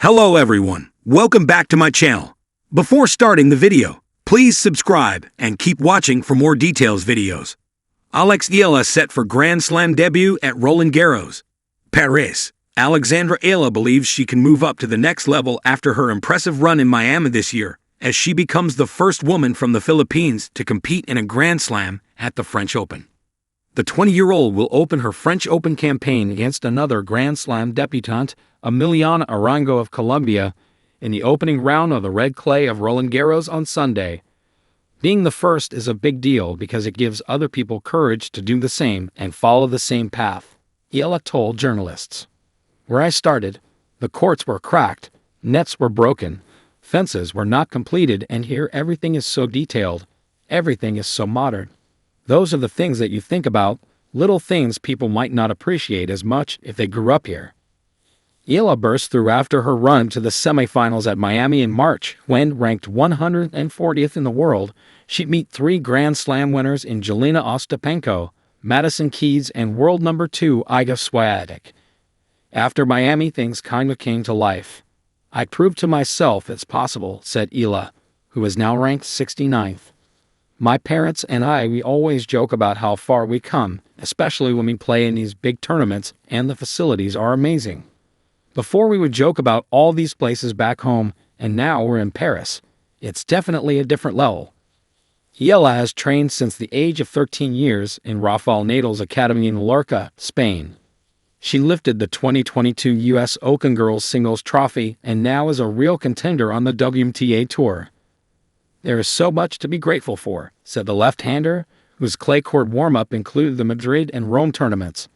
Hello everyone, welcome back to my channel. Before starting the video, please subscribe and keep watching for more details videos. Alexandra Eala set for Grand Slam debut at Roland Garros, Paris. Alexandra Eala believes she can move up to the next level after her impressive run in Miami this year, as she becomes the first woman from the Philippines to compete in a Grand Slam at the French Open. The 20-year-old will open her French Open campaign against another Grand Slam debutant, Emiliana Arango of Colombia, in the opening round of the red clay of Roland Garros on Sunday. Being the first is a big deal because it gives other people courage to do the same and follow the same path, Eala told journalists. Where I started, the courts were cracked, nets were broken, fences were not completed, and here everything is so detailed, everything is so modern. Those are the things that you think about, little things people might not appreciate as much if they grew up here. Eala burst through after her run to the semifinals at Miami in March, when, ranked 140th in the world, she'd meet three Grand Slam winners in Jelena Ostapenko, Madison Keys, and world number 2 Iga Swiatek. After Miami, things kind of came to life. I proved to myself it's possible, said Eala, who is now ranked 69th. My parents and we always joke about how far we come, especially when we play in these big tournaments, and the facilities are amazing. Before we would joke about all these places back home, and now we're in Paris. It's definitely a different level. Eala has trained since the age of 13 years in Rafael Nadal's academy in Mallorca, Spain. She lifted the 2022 U.S. Open Girls Singles Trophy and now is a real contender on the WTA Tour. There is so much to be grateful for, said the left-hander, whose clay court warm-up included the Madrid and Rome tournaments.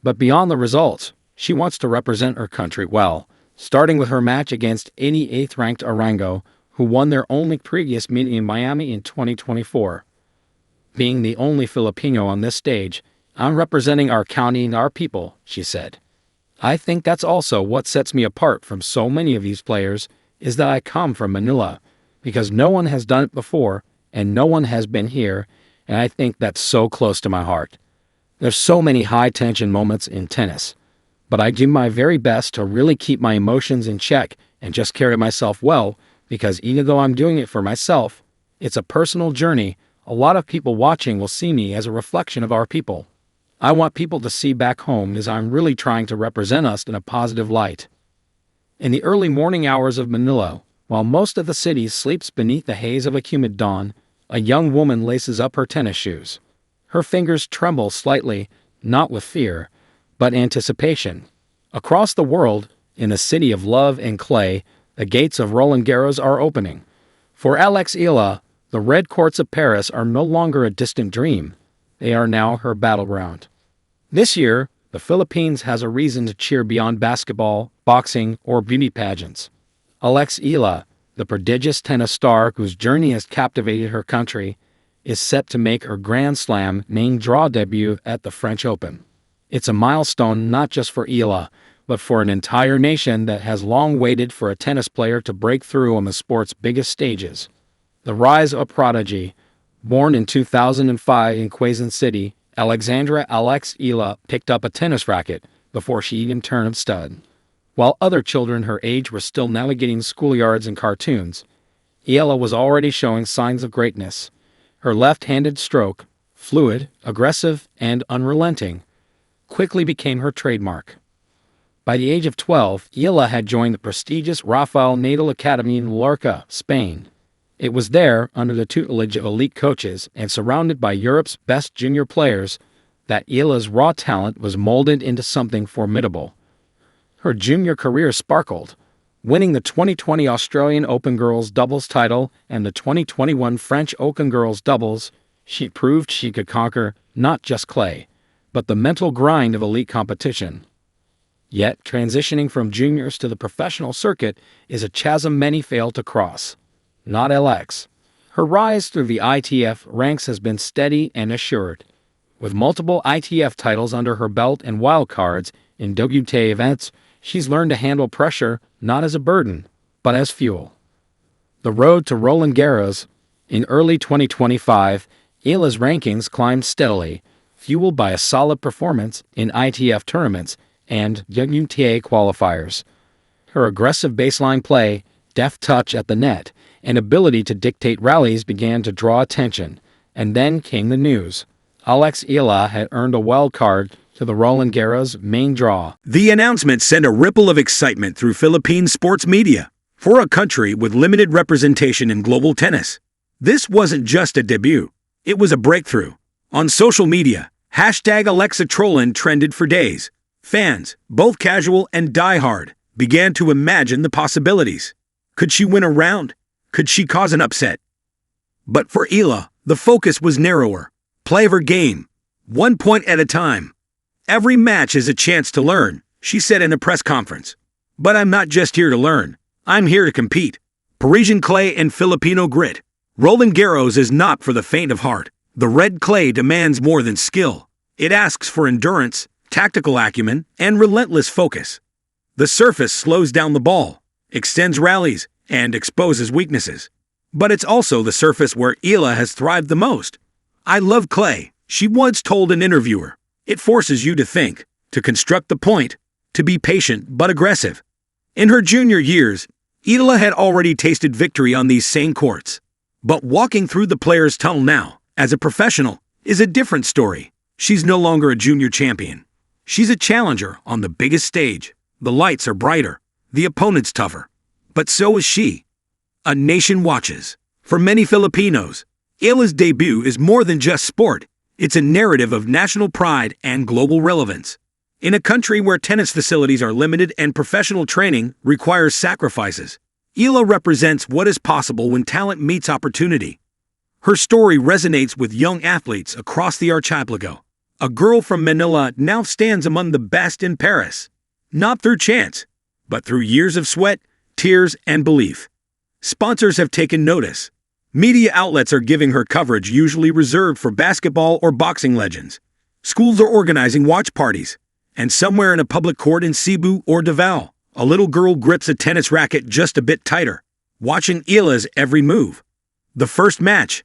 But beyond the results, she wants to represent her country well, starting with her match against 88th-ranked Arango, who won their only previous meeting in Miami in 2024. Being the only Filipino on this stage, I'm representing our county and our people, she said. I think that's also what sets me apart from so many of these players, is that I come from Manila, because no one has done it before, and no one has been here, and I think that's so close to my heart. There's so many high-tension moments in tennis, but I do my very best to really keep my emotions in check and just carry myself well, because even though I'm doing it for myself, it's a personal journey. A lot of people watching will see me as a reflection of our people. I want people to see back home as I'm really trying to represent us in a positive light. In the early morning hours of Manila, while most of the city sleeps beneath the haze of a humid dawn, a young woman laces up her tennis shoes. Her fingers tremble slightly, not with fear, but anticipation. Across the world, in the city of love and clay, the gates of Roland Garros are opening. For Alexandra Eala, the red courts of Paris are no longer a distant dream. They are now her battleground. This year, the Philippines has a reason to cheer beyond basketball, boxing, or beauty pageants. Alexandra Eala, the prodigious tennis star whose journey has captivated her country, is set to make her Grand Slam main draw debut at the French Open. It's a milestone not just for Eala, but for an entire nation that has long waited for a tennis player to break through on the sport's biggest stages. The rise of a prodigy. Born in 2005 in Quezon City, Alexandra Eala picked up a tennis racket before she even turned stud. While other children her age were still navigating schoolyards and cartoons, Eala was already showing signs of greatness. Her left-handed stroke, fluid, aggressive, and unrelenting, quickly became her trademark. By the age of 12, Eala had joined the prestigious Rafael Nadal Academy in Mallorca, Spain. It was there, under the tutelage of elite coaches and surrounded by Europe's best junior players, that Eala's raw talent was molded into something formidable. Her junior career sparkled, winning the 2020 Australian Open Girls Doubles title and the 2021 French Open Girls Doubles. She proved she could conquer not just clay, but the mental grind of elite competition. Yet, transitioning from juniors to the professional circuit is a chasm many fail to cross. Not LX. Her rise through the ITF ranks has been steady and assured. With multiple ITF titles under her belt and wildcards in WTA events, she's learned to handle pressure not as a burden, but as fuel. The road to Roland Garros. In early 2025, Eala's rankings climbed steadily, fueled by a solid performance in ITF tournaments and WTA qualifiers. Her aggressive baseline play, deft touch at the net, and ability to dictate rallies began to draw attention. And then came the news. Alexandra Eala had earned a wild card to the Roland Garros main draw. The announcement sent a ripple of excitement through Philippine sports media. For a country with limited representation in global tennis, this wasn't just a debut, it was a breakthrough. On social media, #AlexaTrollin trended for days. Fans, both casual and diehard, began to imagine the possibilities. Could she win a round? Could she cause an upset? But for Eala, the focus was narrower. Play her game, 1 point at a time. Every match is a chance to learn, she said in a press conference. But I'm not just here to learn, I'm here to compete. Parisian clay and Filipino grit. Roland Garros is not for the faint of heart. The red clay demands more than skill. It asks for endurance, tactical acumen, and relentless focus. The surface slows down the ball, extends rallies, and exposes weaknesses. But it's also the surface where Eala has thrived the most. I love clay, she once told an interviewer. It forces you to think, to construct the point, to be patient but aggressive. In her junior years, Eala had already tasted victory on these same courts. But walking through the player's tunnel now, as a professional, is a different story. She's no longer a junior champion. She's a challenger on the biggest stage. The lights are brighter, the opponent's tougher. But so is she. A nation watches. For many Filipinos, Eala's debut is more than just sport. It's a narrative of national pride and global relevance. In a country where tennis facilities are limited and professional training requires sacrifices, Eala represents what is possible when talent meets opportunity. Her story resonates with young athletes across the archipelago. A girl from Manila now stands among the best in Paris. Not through chance, but through years of sweat, tears, and belief. Sponsors have taken notice. Media outlets are giving her coverage usually reserved for basketball or boxing legends. Schools are organizing watch parties. And somewhere in a public court in Cebu or Davao, a little girl grips a tennis racket just a bit tighter, watching Eala's every move. The first match.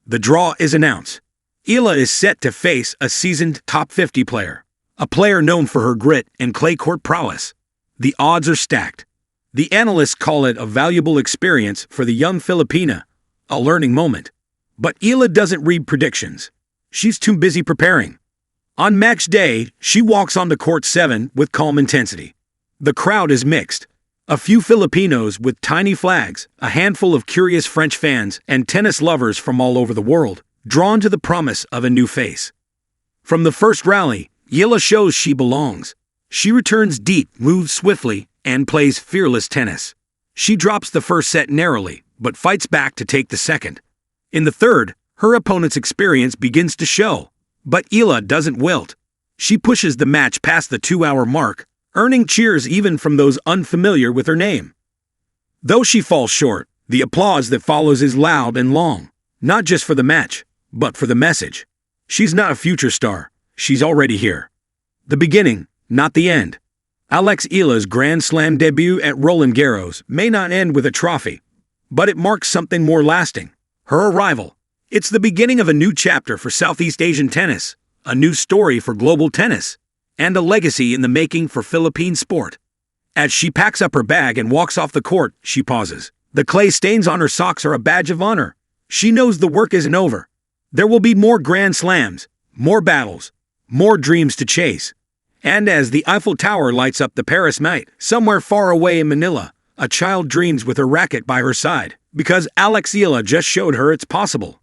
The draw is announced. Eala is set to face a seasoned top 50 player, a player known for her grit and clay court prowess. The odds are stacked. The analysts call it a valuable experience for the young Filipina, a learning moment. But Eala doesn't read predictions. She's too busy preparing. On match day, she walks onto court 7 with calm intensity. The crowd is mixed. A few Filipinos with tiny flags, a handful of curious French fans, and tennis lovers from all over the world, drawn to the promise of a new face. From the first rally, Eala shows she belongs. She returns deep, moves swiftly, and plays fearless tennis. She drops the first set narrowly, but fights back to take the second. In the third, her opponent's experience begins to show. But Eala doesn't wilt. She pushes the match past the 2-hour mark, earning cheers even from those unfamiliar with her name. Though she falls short, the applause that follows is loud and long, not just for the match, but for the message. She's not a future star, she's already here. The beginning, not the end. Alexandra Eala's Grand Slam debut at Roland Garros may not end with a trophy, but it marks something more lasting. Her arrival. It's the beginning of a new chapter for Southeast Asian tennis, a new story for global tennis, and a legacy in the making for Philippine sport. As she packs up her bag and walks off the court, she pauses. The clay stains on her socks are a badge of honor. She knows the work isn't over. There will be more Grand Slams, more battles, more dreams to chase. And as the Eiffel Tower lights up the Paris night, somewhere far away in Manila, a child dreams with her racket by her side, because Alexandra Eala just showed her it's possible.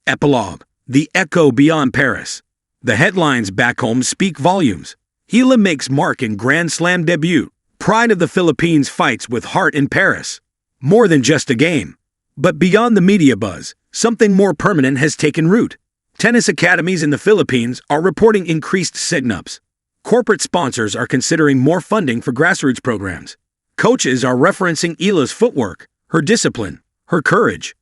Epilogue. The echo beyond Paris. The headlines back home speak volumes. Eala makes mark in Grand Slam debut. Pride of the Philippines fights with heart in Paris. More than just a game. But beyond the media buzz, something more permanent has taken root. Tennis academies in the Philippines are reporting increased sign-ups. Corporate sponsors are considering more funding for grassroots programs. Coaches are referencing Eala's footwork, her discipline, her courage.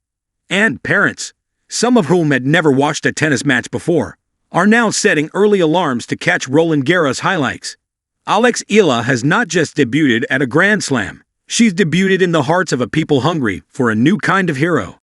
And parents, some of whom had never watched a tennis match before, are now setting early alarms to catch Roland Garros highlights. Alexandra Eala has not just debuted at a Grand Slam, she's debuted in the hearts of a people hungry for a new kind of hero.